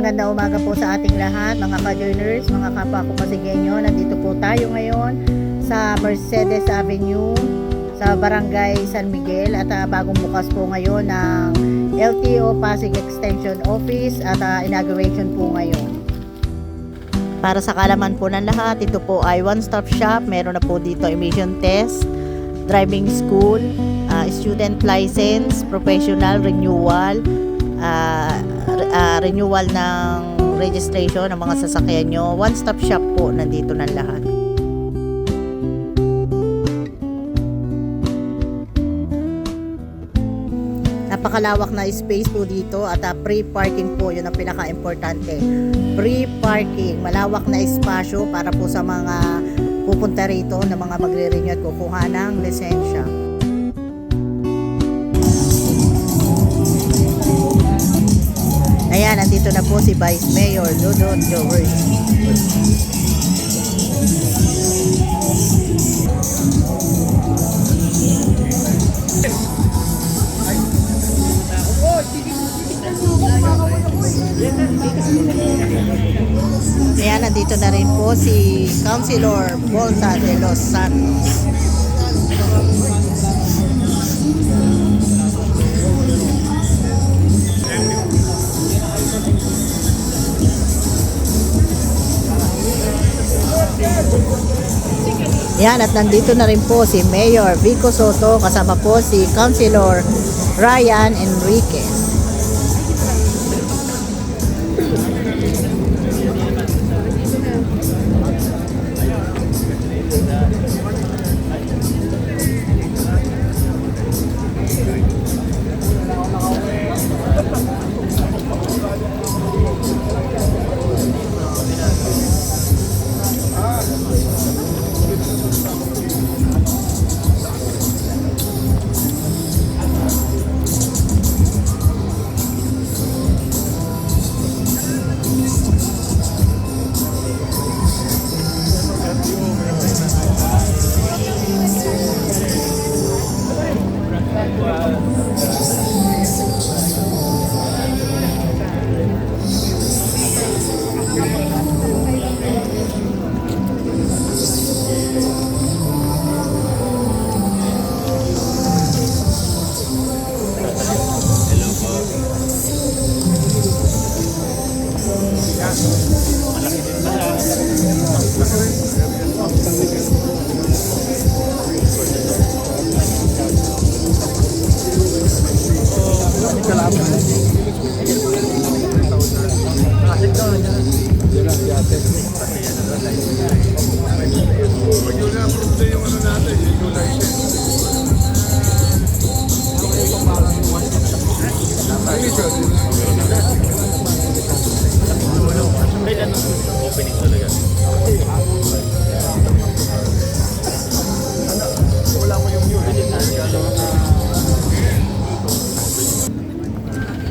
magandang umaga po sa ating lahat, mga ka-joiners, mga kapwa ko Pasigueño. Nandito po tayo ngayon sa Mercedes Avenue sa Barangay San Miguel at bagong bukas po ngayon ng LTO Pasig Extension Office at inauguration po ngayon. Para sa kalaman po ng lahat, ito po ay one-stop shop. Meron na po dito emission test, driving school, student license, professional renewal, renewal ng registration ng mga sasakyan nyo. One-stop shop po, nandito ng lahat. Napakalawak na space po dito at free parking po, yun ang pinaka-importante. Free parking, malawak na espasyo para po sa mga pupunta rito na mga magre-renew at kukuha ng lisensya. Ayan, nandito na po si Vice Mayor Dodot Jowers. Ayan, nandito na rin po si Councilor Bolsa de los Santos. Yan, at nandito na rin po si Mayor Vico Soto, kasama po si Councilor Ryan Enriquez.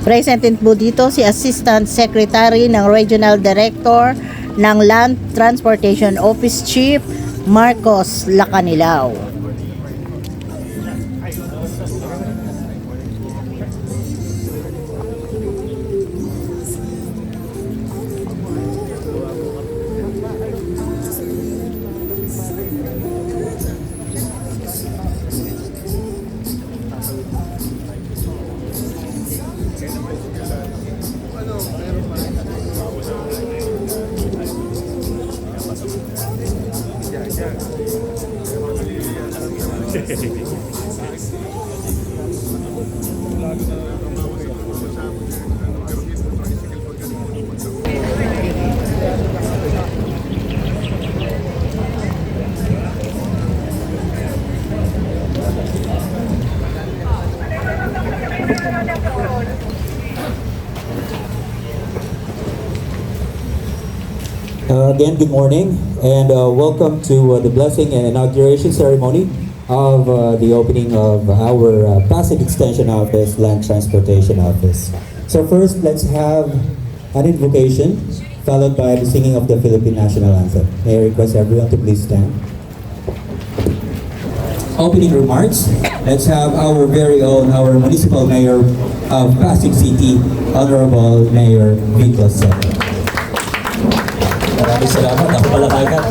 Present po dito si Assistant Secretary ng Regional Director ng Land Transportation Office Chief Marcos Lacanilao. Again, good morning and welcome to the blessing and inauguration ceremony of the opening of our Pasig Extension Office, Land Transportation Office. So first, let's have an invocation followed by the singing of the Philippine National Anthem. May I request everyone to please stand. opening remarks, let's have our very own, our municipal mayor of Pasig City, Honorable Mayor Vico Soto. Maraming salamat. Ako pala kagad.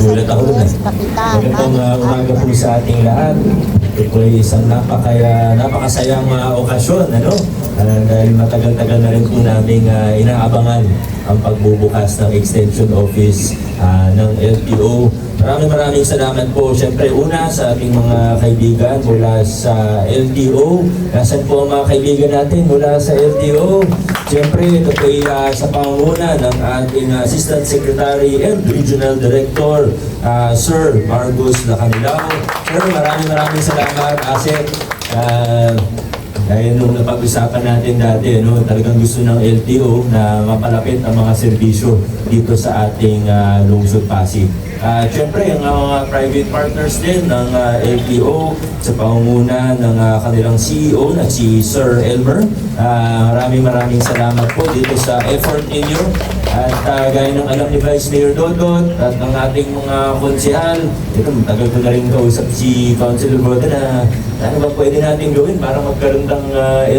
Gulat ako dun eh. Magandang umaga po sa ating lahat. Ito po ay isang napakasayang okasyon, ano? Dahil matagal-tagal na rin po namin inaabangan ang pagbubukas ng extension office ng LTO. Maraming salamat po. Siyempre, una sa ating mga kaibigan mula sa LTO. Nasaan po ang mga kaibigan natin mula sa LTO? Siyempre, ito po ay sa pangunguna ng ating Assistant Secretary and Regional Director, Sir Margus Lacanilao. Sir, maraming salamat, Asset. Dahil nung napag-usapan natin dati, talagang gusto ng LTO na mapalapit ang mga serbisyo dito sa ating lungsod Pasig. Siyempre, ang mga private partners din ng LTO sa pangunguna ng kanilang CEO na si Sir Elmer. Maraming salamat po dito sa effort ninyo. At gaya ng alam ni Vice Mayor Dodot at ng ating mga konsehal, ito, matagal ko na rin kausap si Councilor Boda na ano ba pwede natin gawin para magkaroon ng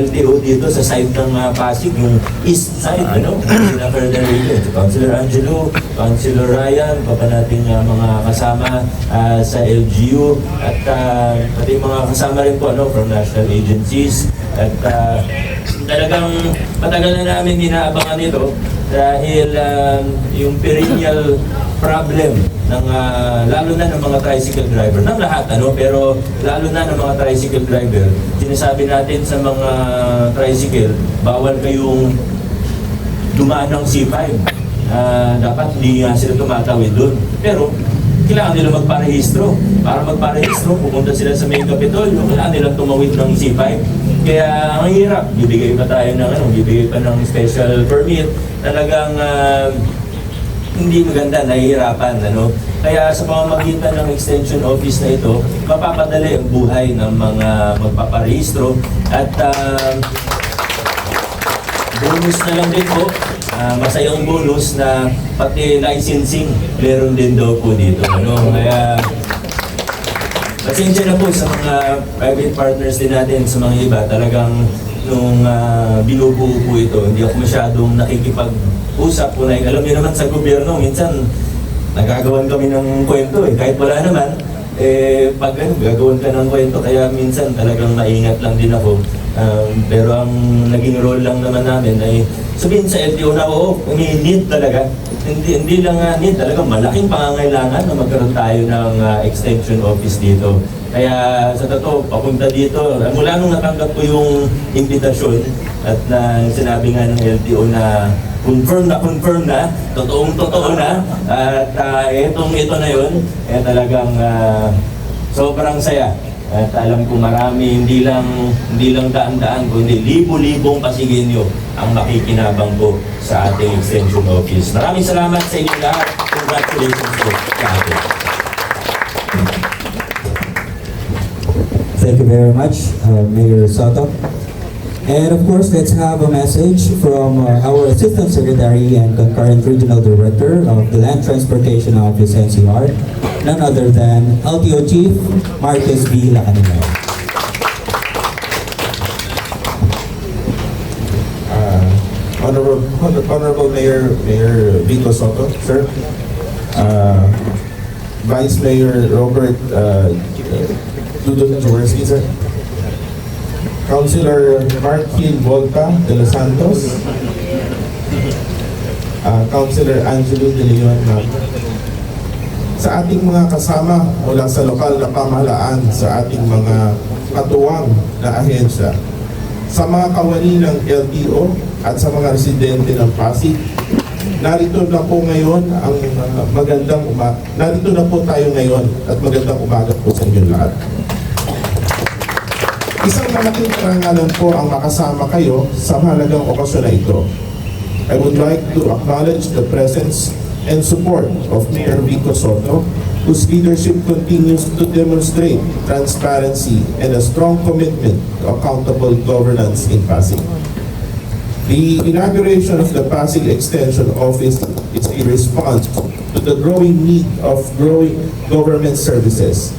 LTO dito sa side ng Pasig, yung east side, Sila further region. Si Councilor Angelo, Councilor Ryan, pa nating mga kasama sa LGU at pati mga kasama rin po from national agencies. At talagang matagal na namin inaabangan ito dahil yung perennial problem ng lalo na ng mga tricycle driver, ng lahat pero lalo na ng mga tricycle driver, sinasabi natin sa mga tricycle, bawal kayong dumaan ng C5. Dapat hindi nga sila tumatawid doon. Pero kailangan nila magparehistro. Para magparehistro, pupunta sila sa main Capitolio, kailangan nilang tumawid ng C5. Kaya ang hirap, bibigay pa tayo ng bibigay pa ng special permit. Talagang hindi maganda, nahihirapan. Kaya sa pamamagitan ng extension office na ito, mapapadali ang buhay ng mga magpaparehistro. At bonus na lang din po, masayang bonus na pati licensing meron din daw po dito. Kaya pasensya na po sa mga private partners din natin, sa mga iba. Talagang nung binubuo po ito, hindi ako masyadong nakikipag-usap po na. Alam niyo naman sa gobyerno, minsan nagagawan kami ng kwento kahit wala naman. Pag gagawin ka ng kwento, kaya minsan talagang maingat lang din ako. Pero ang naging role lang naman namin ay sabihin sa LTO na may need talaga. Hindi lang need, talagang malaking pangangailangan na magkaroon tayo ng extension office dito. Kaya sa totoo, papunta dito, mula nung natanggap ko yung invitasyon at sinabi nga ng LTO na confirm na, totoo na, at ito na yun, talagang sobrang saya. At alam ko marami, hindi lang daan-daan, kundi libo-libong Pasigenyo ang makikinabang po sa ating extension office. Maraming salamat sa inyo lahat. Congratulations po sa atin. Thank you very much, Mayor Soto. And of course, let's have a message from our Assistant Secretary and Concurrent Regional Director of the Land Transportation Office, NCR, none other than LTO Chief Marcus B. Lacanilao. Honorable Mayor Vico Soto, sir. Vice Mayor Robert Dudut Jaworski, sir. Councilor Martin Volta de los Santos. Councilor Angelo de Leon. Sa ating mga kasama mula sa lokal na pamahalaan, sa ating mga katuwang na ahensya, sa mga kawani ng LTO at sa mga residente ng Pasig, narito na po ngayon ang narito na po tayo ngayon at magandang umaga po sa inyo lahat. Isang malaking karangalan po ang makasama kayo sa mahalagang okasyon na ito. I would like to acknowledge the presence and support of Mayor Vico Soto, whose leadership continues to demonstrate transparency and a strong commitment to accountable governance in Pasig. The inauguration of the Pasig Extension Office is a response to the growing need of growing government services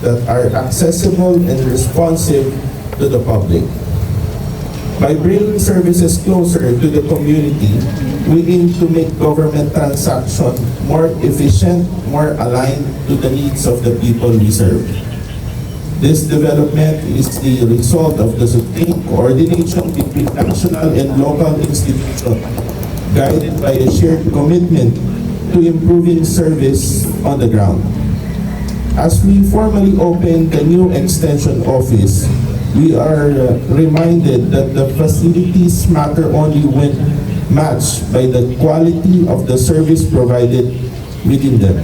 that are accessible and responsive to the public. By bringing services closer to the community, we aim to make government transaction more efficient, more aligned to the needs of the people we serve. This development is the result of the sustained coordination between national and local institutions, guided by a shared commitment to improving service on the ground. As we formally open the new Extension Office, we are reminded that the facilities matter only when matched by the quality of the service provided within them.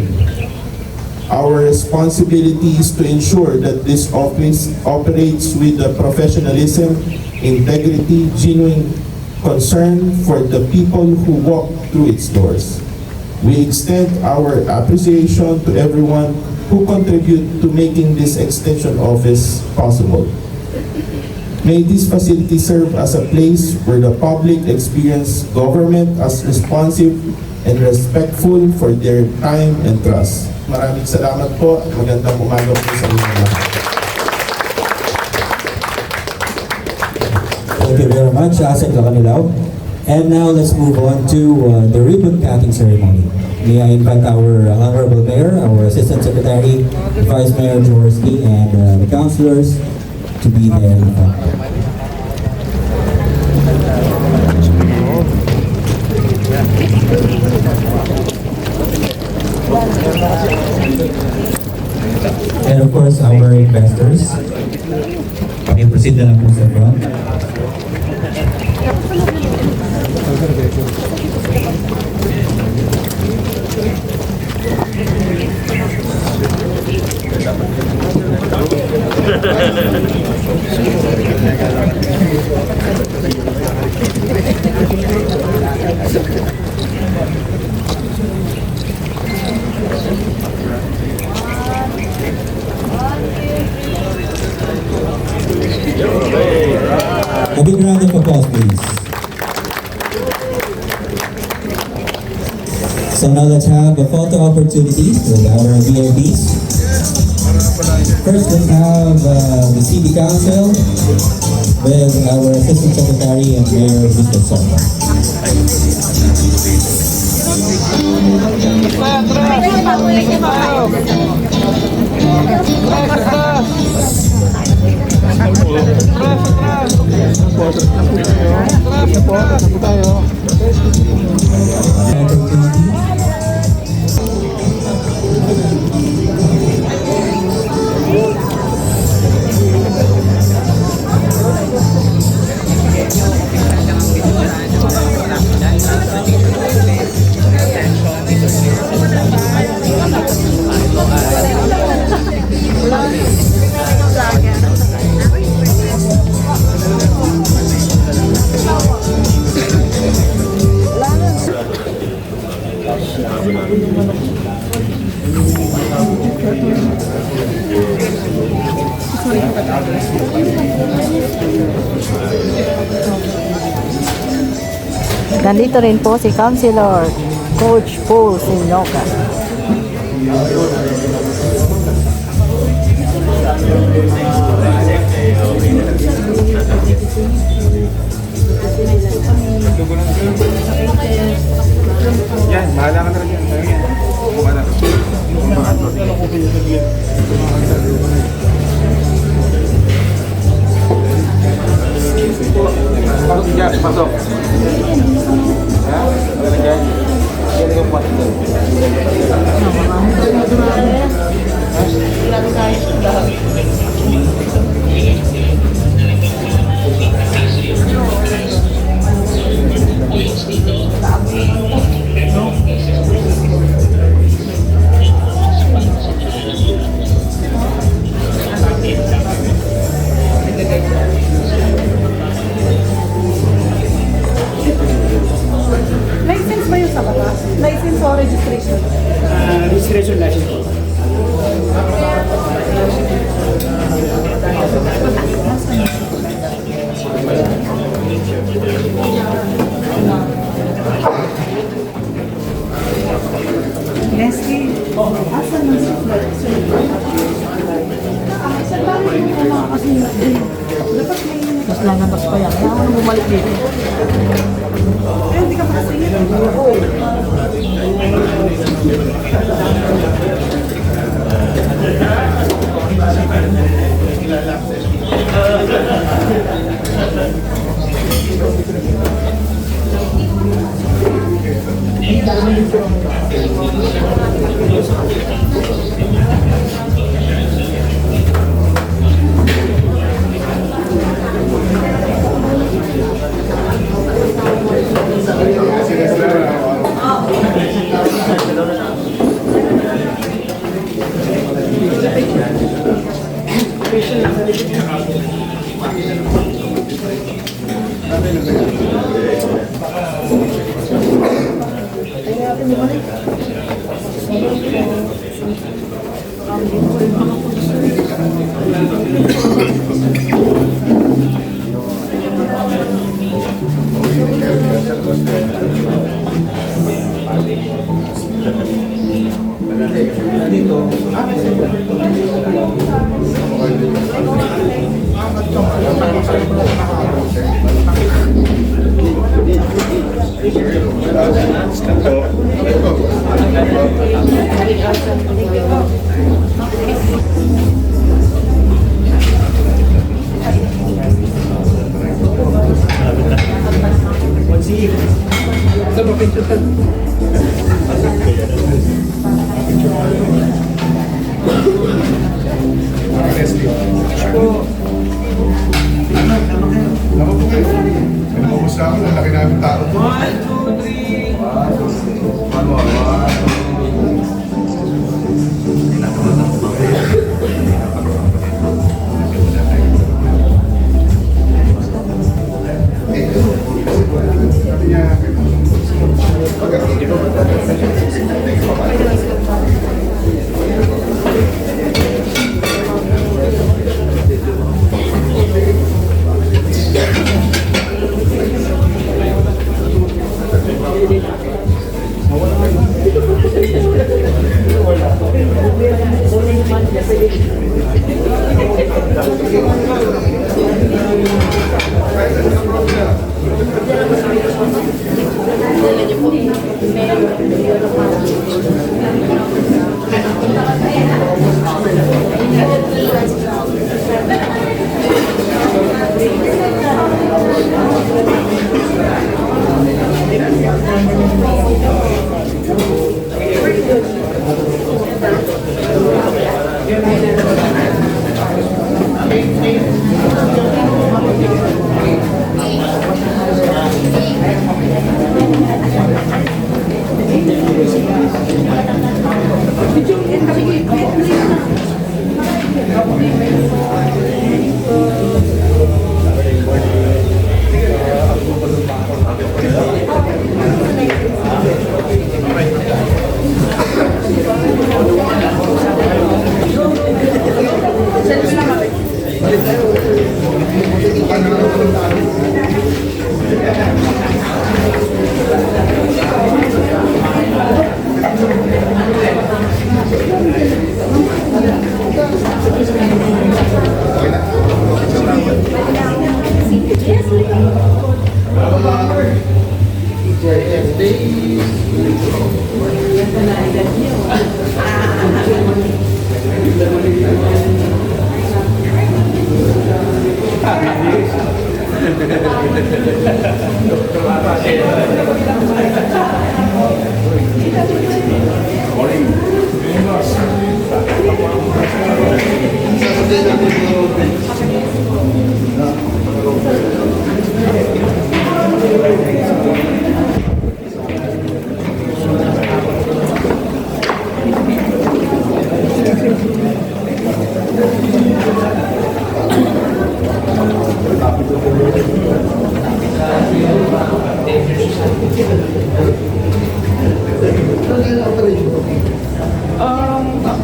Our responsibility is to ensure that this office operates with the professionalism, integrity, genuine concern for the people who walk through its doors. We extend our appreciation to everyone who contribute to making this Extension Office possible. May this facility serve as a place where the public experience government as responsive and respectful for their time and trust. Maraming salamat po at magandang umaga po sa inyo lahat. Thank you very much, Asset Lacanilaw. And now let's move on to the ribbon cutting ceremony. May I invite our Honorable Mayor, our Assistant Secretary, Vice Mayor Jaworski, and the councilors to be there in front. And of course, our investors. May proceed na lang po sa front. A big round of applause, please. So now let's have a photo opportunity with our VIPs. First, let's have the City Council with our Assistant Secretary and Mayor, Mr. Soto. Nandito rin po si Councilor Coach Paul Sinloca. Yan, bahala ka na rin yan. Bahala ka. Pasok dyan, pasok. Ha? Pasok dyan. Yan yung pasok. Ha? Mas lalabas pa yan. Kaya ako nang bumalik dito.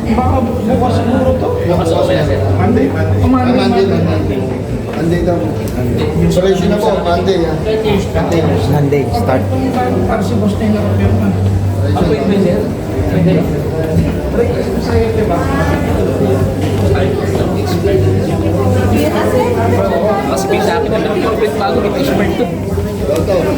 Baka bukas siguro to. Bukas ako na sir. Monday. Monday daw. Installation na po, Monday. Monday, start. Para si boss na yung napapirma. Appointment sir? Pwede. Sa'yo, diba? Kahit bago kita expert to. Ito around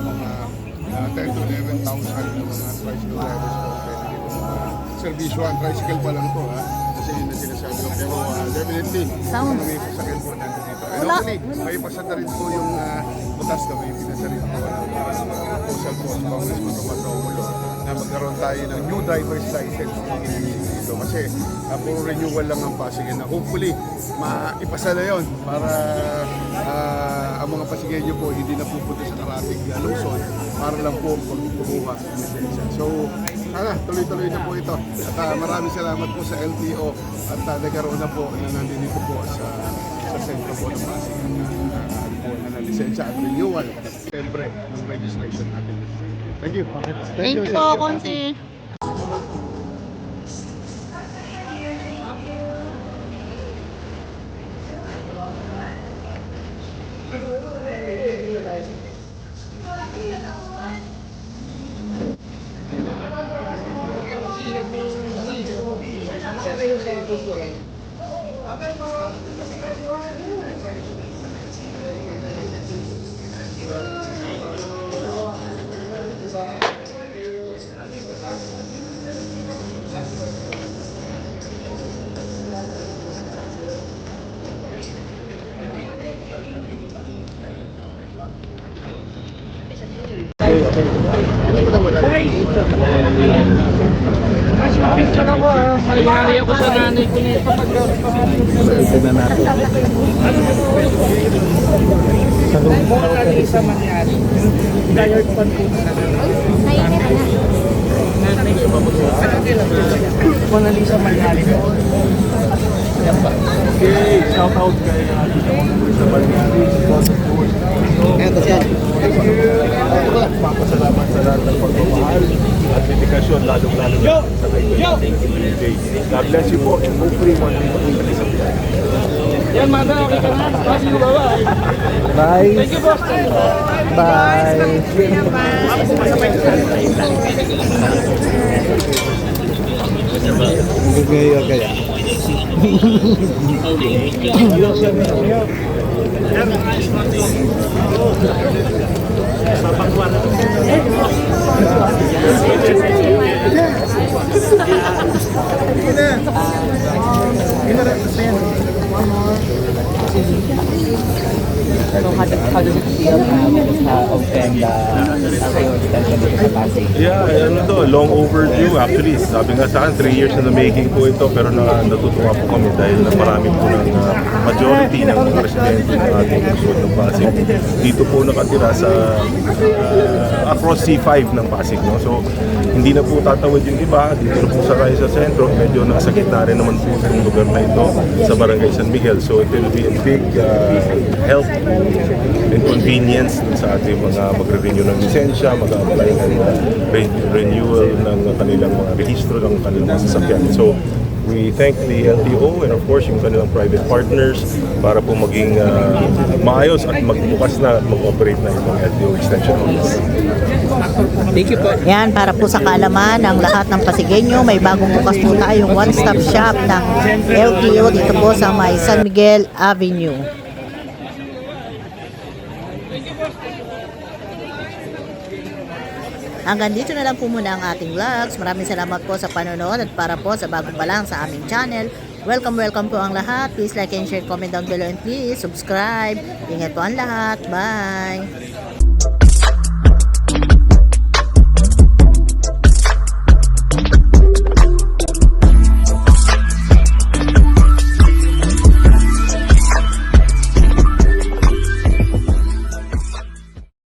mga 10 to 11,000 na mga tricycle drivers po pwede dito servisyoan. Tricycle pa lang to ha. Kasi yun na sinasabi ko. Pero definitely, may pasakyan po natin dito. And hopefully, may pasada rin po yung butas na may pinasa rin po proposal po sa Congressman Romando Romulo na magkaroon tayo ng new driver's license dito. Kasi puro renewal lang ang Pasig. Na hopefully, maipasa na yun para ang mga Pasigueño po hindi na pupunta sa traffic Luzon para lang po kumuha ng lisensya. So, tuloy-tuloy na po ito. At maraming salamat po sa LTO at nagkaroon na po na nandito po sa sentro po ng Pasig na lisensya at renewal siyempre ng registration natin. Thank you. Thank you po, Konti. Picture ako ah. Maligari ako sa nanay ko nito. Mona Lisa Manyari. Retired pan po na Mona Lisa Manyari. Okay, shout out kay Mona Lisa Manyari. Papasalamat sa lahat ng pagmamahal at dedikasyon, lalong-lalo sa kaibigan nating Day. God bless you po and hopefully one day makikita sa buhay. Yan, Mada, okay ka na? Bye. Bye. Thank you, boss. How does it feel now opening the extension dito sa Pasig? Yeah, ano to, long overdue actually. Sabi nga sa akin, 3 years na making po ito pero natutuwa po kami dahil na marami po ng majority ng mga residente ng ating lungsod ng Pasig. Dito po nakatira sa across C5 ng Pasig. No? So, hindi na po tatawid yung iba. Dito na po sa Rai sa sentro. Medyo nasa gitna rin naman po itong lugar na ito sa Barangay San Miguel. So, it will be a big help and convenience sa ating mga magre-renew ng lisensya, mag-apply ng renewal ng kanilang mga rehistro ng kanilang mga sasakyan. So, we thank the LTO and of course yung kanilang private partners para po maging maayos at magbukas na at mag-operate na itong LTO extension office. Thank you po. Yan, para po sa kaalaman ng lahat ng Pasigueño, may bagong bukas po tayong one-stop shop ng LTO dito po sa may San Miguel Avenue. Hanggang dito na lang po muna ang ating vlogs. Maraming salamat po sa panonood at para po sa bagong pa lang sa aming channel. Welcome po ang lahat. Please like and share, comment down below and please subscribe. Ingat po ang lahat. Bye!